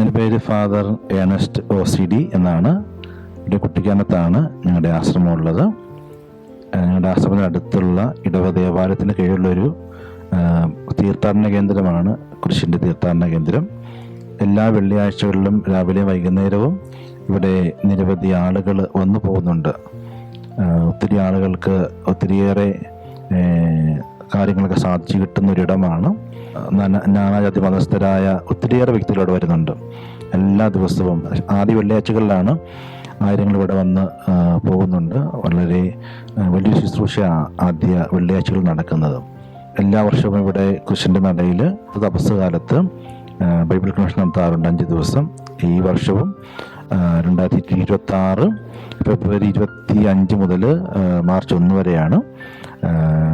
എൻ്റെ പേര് father Ernest OCD എന്നാണ്. ഇവിടെ കുട്ടിക്കാനത്താണ് ഞങ്ങളുടെ ആശ്രമം ഉള്ളത്. ഞങ്ങളുടെ ആശ്രമത്തിന് അടുത്തുള്ള ഇടവ ദേവാലയത്തിന് കീഴിലുള്ളൊരു തീർത്ഥാടന കേന്ദ്രമാണ് കുരിശിൻ്റെ തീർത്ഥാടന കേന്ദ്രം. എല്ലാ വെള്ളിയാഴ്ചകളിലും രാവിലെ വൈകുന്നേരവും ഇവിടെ നിരവധി ആളുകൾ വന്നു പോകുന്നുണ്ട്. ഒത്തിരി ആളുകൾക്ക് ഒത്തിരിയേറെ കാര്യങ്ങളൊക്കെ സാധിച്ചു കിട്ടുന്ന ഒരിടമാണ്. നാനാജാതി മതസ്ഥരായ ഒത്തിരിയേറെ വ്യക്തികൾ ഇവിടെ വരുന്നുണ്ട്. എല്ലാ ദിവസവും ആദ്യ വെള്ളിയാഴ്ചകളിലാണ് ആയിരങ്ങൾ ഇവിടെ വന്ന് പോകുന്നുണ്ട്. വളരെ വലിയ ശുശ്രൂഷ ആദ്യ വെള്ളിയാഴ്ചകൾ നടക്കുന്നത്. എല്ലാ വർഷവും ഇവിടെ കുരിശിൻ്റെ നടയിൽ തപസ് കാലത്ത് ബൈബിൾ കൺവെൻഷൻ നടത്താറുണ്ട് 5 ദിവസം. ഈ വർഷവും 2026 ഫെബ്രുവരി 25 മുതൽ മാർച്ച് 1 വരെയാണ്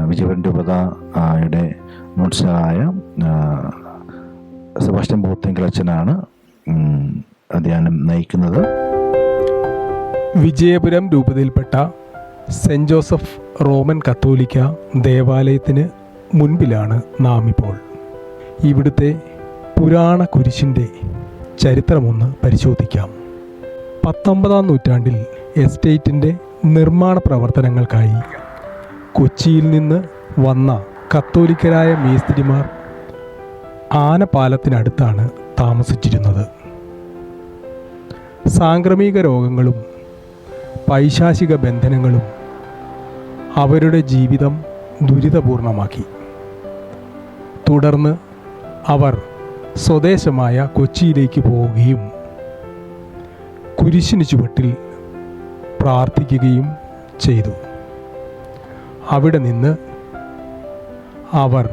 വിജയപുരം രൂപതയുടെ മുൻസിഫായ സെബാസ്റ്റ്യൻ ബോത്തിങ്കൽ അച്ഛനാണ് ധ്യാനം നയിക്കുന്നത്. വിജയപുരം രൂപതയിൽപ്പെട്ട സെൻറ് ജോസഫ് റോമൻ കത്തോലിക്ക ദേവാലയത്തിന് മുൻപിലാണ് നാം ഇപ്പോൾ. ഇവിടുത്തെ പുരാണ കുരിശിൻ്റെ ചരിത്രമൊന്ന് പരിശോധിക്കാം. 19-ാം നൂറ്റാണ്ടിൽ എസ്റ്റേറ്റിൻ്റെ നിർമ്മാണ പ്രവർത്തനങ്ങൾക്കായി കൊച്ചിയിൽ നിന്ന് വന്ന കത്തോലിക്കരായ മേസ്തിരിമാർ ആനപ്പാലത്തിനടുത്താണ് താമസിച്ചിരുന്നത്. സാംക്രമിക രോഗങ്ങളും പൈശാചിക ബന്ധനങ്ങളും അവരുടെ ജീവിതം ദുരിതപൂർണമാക്കി. തുടർന്ന് അവർ സ്വദേശമായ കൊച്ചിയിലേക്ക് പോവുകയും കുരിശിന് ചുവട്ടിൽ പ്രാർത്ഥിക്കുകയും ചെയ്തു. അവിടെ നിന്ന് അവർ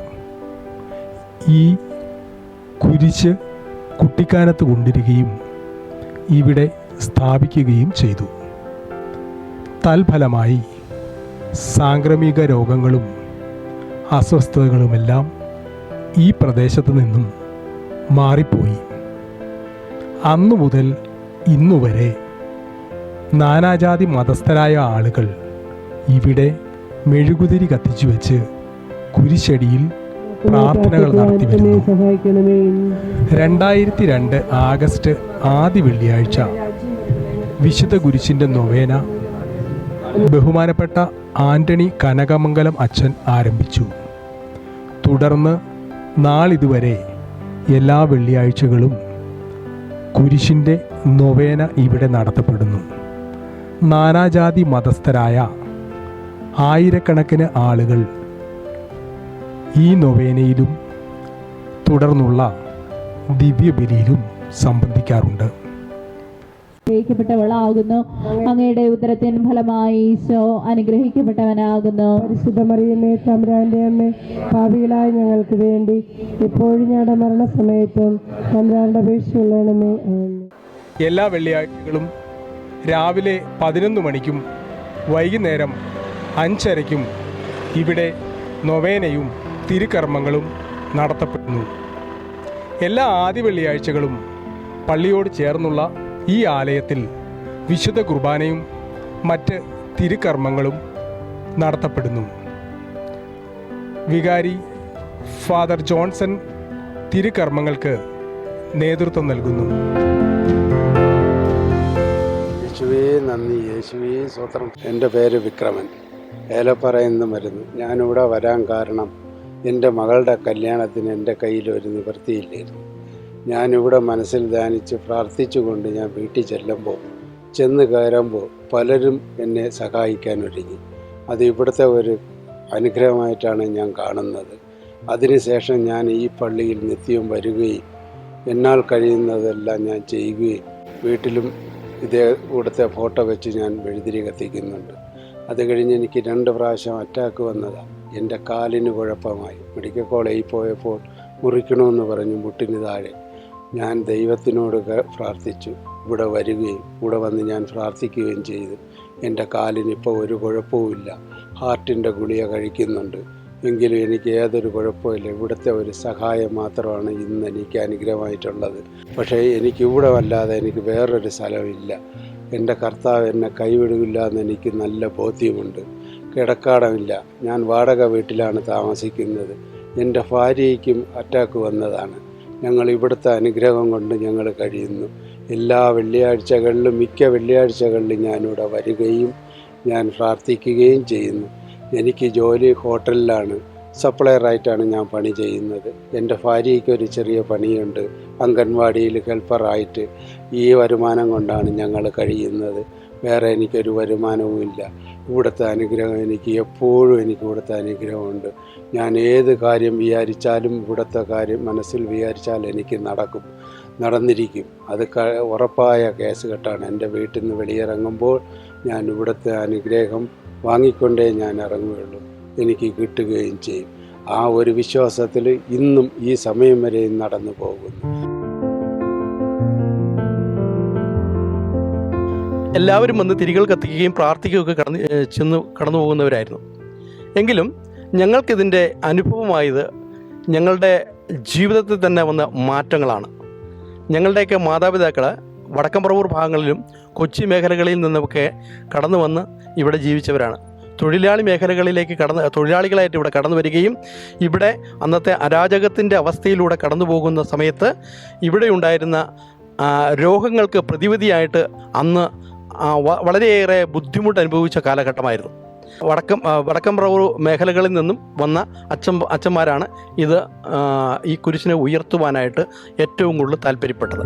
ഈ കുരിശ് കുട്ടിക്കാനത്ത് കൊണ്ടുവരികയും ഇവിടെ സ്ഥാപിക്കുകയും ചെയ്തു. തൽഫലമായി സാംക്രമിക രോഗങ്ങളും അസ്വസ്ഥതകളുമെല്ലാം ഈ പ്രദേശത്ത് നിന്നും മാറിപ്പോയി. അന്നു മുതൽ ഇന്നുവരെ നാനാജാതി മതസ്ഥരായ ആളുകൾ ഇവിടെ മെഴുകുതിരി കത്തിച്ചു വെച്ച് കുരിശടിയിൽ പ്രാർത്ഥനകൾ നടത്തി വരുന്നു. 2002 ആഗസ്റ്റ് ആദ്യ വെള്ളിയാഴ്ച വിശുദ്ധ കുരിശിൻ്റെ നൊവേന ബഹുമാനപ്പെട്ട ആന്റണി കനകമംഗലം അച്ഛൻ ആരംഭിച്ചു. തുടർന്ന് നാളിതുവരെ എല്ലാ വെള്ളിയാഴ്ചകളും കുരിശിൻ്റെ നൊവേന ഇവിടെ നടത്തപ്പെടുന്നു. നാനാജാതി മതസ്ഥരായ ആയിരക്കണക്കിന് ആളുകൾ ഈ നൊവേനയിലും തുടർന്നുള്ള ദിവ്യബലിയിലും സംബന്ധിക്കാറുണ്ട്. അനുഗ്രഹിക്കപ്പെട്ടവളാകുന്നു. അങ്ങയുടെ ഉദരത്തിൻ ഫലമായി ഈശോ അനുഗ്രഹിക്കപ്പെട്ടവനാകുന്നു. പരിശുദ്ധ മറിയമേ, തമ്പുരാന്റെ അമ്മേ, പാപികളായ ഞങ്ങൾക്ക് വേണ്ടി ഇപ്പോഴും ഞങ്ങളുടെ മരണസമയത്തും തമ്പുരാന്റെ അപേക്ഷയുള്ളണമേ. എല്ലാ വെള്ളിയാഴ്ചകളും രാവിലെ 11 മണിക്കും വൈകുന്നേരം 5:30ക്കും ഇവിടെ നൊവേനയും തിരുക്കർമ്മങ്ങളും നടത്തപ്പെടുന്നു. എല്ലാ ആദ്യ വെള്ളിയാഴ്ചകളും പള്ളിയോട് ചേർന്നുള്ള ഈ ആലയത്തിൽ വിശുദ്ധ കുർബാനയും മറ്റ് തിരുക്കർമ്മങ്ങളും നടത്തപ്പെടുന്നു. വികാരി ഫാദർ ജോൺസൺ തിരുക്കർമ്മങ്ങൾക്ക് നേതൃത്വം നൽകുന്നു. യേശുവേ നന്ദി, യേശുവേ സ്തോത്രം. എൻ്റെ പേര് വിക്രമൻ, ഏലപ്പാറയിൽ നിന്ന് വരുന്നു. ഞാനിവിടെ വരാൻ കാരണം എൻ്റെ മകളുടെ കല്യാണത്തിന് എൻ്റെ കയ്യിൽ ഒരു നിവൃത്തിയില്ലായിരുന്നു. ഞാനിവിടെ മനസ്സിൽ ധ്യാനിച്ച് പ്രാർത്ഥിച്ചുകൊണ്ട് ഞാൻ വീട്ടിൽ ചെന്ന് കയറുമ്പോൾ പലരും എന്നെ സഹായിക്കാൻ ഒരുങ്ങി. അത് ഇവിടുത്തെ ഒരു അനുഗ്രഹമായിട്ടാണ് ഞാൻ കാണുന്നത്. അതിനുശേഷം ഞാൻ ഈ പള്ളിയിൽ നിത്യവും വരികയും എന്നാൽ കഴിയുന്നതെല്ലാം ഞാൻ ചെയ്യുകയും വീട്ടിലും ഇവിടുത്തെ ഫോട്ടോ വെച്ച് ഞാൻ മെഴുതിരി കത്തിക്കുന്നുണ്ട്. അത് കഴിഞ്ഞ് എനിക്ക് 2 പ്രാവശ്യം അറ്റാക്ക് വന്നതാണ്. എൻ്റെ കാലിന് കുഴപ്പമായി. മെഡിക്കൽ കോളേജിൽ പോയപ്പോൾ മുറിക്കണമെന്ന് പറഞ്ഞു മുട്ടിന് താഴെ. ഞാൻ ദൈവത്തിനോട് പ്രാർത്ഥിച്ചു. ഇവിടെ വരികയും ഇവിടെ വന്ന് ഞാൻ പ്രാർത്ഥിക്കുകയും ചെയ്തു. എൻ്റെ കാലിനിപ്പോൾ ഒരു കുഴപ്പവുമില്ല. ഹാർട്ടിൻ്റെ ഗുളിക കഴിക്കുന്നുണ്ട്. എങ്കിലും എനിക്ക് യാതൊരു കുഴപ്പമില്ല. ഇവിടുത്തെ ഒരു സഹായം മാത്രമാണ് ഇന്ന് എനിക്ക് അനുഗ്രഹമായിട്ടുള്ളത്. പക്ഷേ എനിക്കിവിടെ അല്ലാതെ എനിക്ക് വേറൊരു സ്ഥലമില്ല. എൻ്റെ കർത്താവ് എന്നെ കൈവിടില്ല എന്ന് എനിക്ക് നല്ല ബോധ്യമുണ്ട്. കിടക്കാടമില്ല. ഞാൻ വാടക വീട്ടിലാണ് താമസിക്കുന്നത്. എൻ്റെ ഭാര്യയ്ക്കും അറ്റാക്ക് വന്നതാണ്. ഞങ്ങൾ ഇവിടുത്തെ അനുഗ്രഹം കൊണ്ട് ഞങ്ങൾ കഴിയുന്നു. എല്ലാ വെള്ളിയാഴ്ചകളിലും മിക്ക വെള്ളിയാഴ്ചകളിലും ഞാനിവിടെ വരികയും ഞാൻ പ്രാർത്ഥിക്കുകയും ചെയ്യുന്നു. എനിക്ക് ജോലി ഹോട്ടലിലാണ്, സപ്ലയറായിട്ടാണ് ഞാൻ പണി ചെയ്യുന്നത്. എൻ്റെ ഭാര്യയ്ക്ക് ഒരു ചെറിയ പണിയുണ്ട്, അംഗൻവാടിയിൽ ഹെൽപ്പറായിട്ട്. ഈ വരുമാനം കൊണ്ടാണ് ഞങ്ങൾ കഴിയുന്നത്. വേറെ എനിക്കൊരു വരുമാനവുമില്ല. ഇവിടുത്തെ അനുഗ്രഹം എനിക്ക് എപ്പോഴും ഇവിടുത്തെ അനുഗ്രഹമുണ്ട്. ഞാൻ ഏത് കാര്യം വിചാരിച്ചാലും ഇവിടുത്തെ കാര്യം മനസ്സിൽ വിചാരിച്ചാൽ എനിക്ക് നടന്നിരിക്കും. അത് ഉറപ്പായ കേസ് കെട്ടാണ്. എൻ്റെ വീട്ടിൽ നിന്ന് വെളിയിറങ്ങുമ്പോൾ ഞാൻ ഇവിടുത്തെ അനുഗ്രഹം വാങ്ങിക്കൊണ്ടേ ഞാൻ ഇറങ്ങുകയുള്ളൂ, എനിക്ക് കിട്ടുകയും ചെയ്യും. ആ ഒരു വിശ്വാസത്തിൽ ഇന്നും ഈ സമയം വരെയും നടന്നു പോകുന്നു. എല്ലാവരും വന്ന് തിരികൾ കത്തിക്കുകയും പ്രാർത്ഥിക്കുകയൊക്കെ കടന്നു പോകുന്നവരായിരുന്നു. എങ്കിലും ഞങ്ങൾക്കിതിൻ്റെ അനുഭവമായത് ഞങ്ങളുടെ ജീവിതത്തിൽ തന്നെ വന്ന മാറ്റങ്ങളാണ്. ഞങ്ങളുടെയൊക്കെ മാതാപിതാക്കൾ വടക്കംപറവൂർ ഭാഗങ്ങളിലും കൊച്ചി മേഖലകളിൽ നിന്നൊക്കെ കടന്നു വന്ന് ഇവിടെ ജീവിച്ചവരാണ്. തൊഴിലാളി മേഖലകളിലേക്ക് തൊഴിലാളികളായിട്ട് ഇവിടെ കടന്നു വരികയും ഇവിടെ അന്നത്തെ അരാജകത്തിൻ്റെ അവസ്ഥയിലൂടെ കടന്നു പോകുന്ന സമയത്ത് ഇവിടെ ഉണ്ടായിരുന്ന രോഗങ്ങൾക്ക് പ്രതിവിധിയായിട്ട് അന്ന് വളരെയേറെ ബുദ്ധിമുട്ട് അനുഭവിച്ച കാലഘട്ടമായിരുന്നു. വടക്കംപറവൂർ മേഖലകളിൽ നിന്നും വന്ന അച്ഛന്മാരാണ് ഈ കുരിശിനെ ഉയർത്തുവാനായിട്ട് ഏറ്റവും കൂടുതൽ താല്പര്യപ്പെട്ടത്.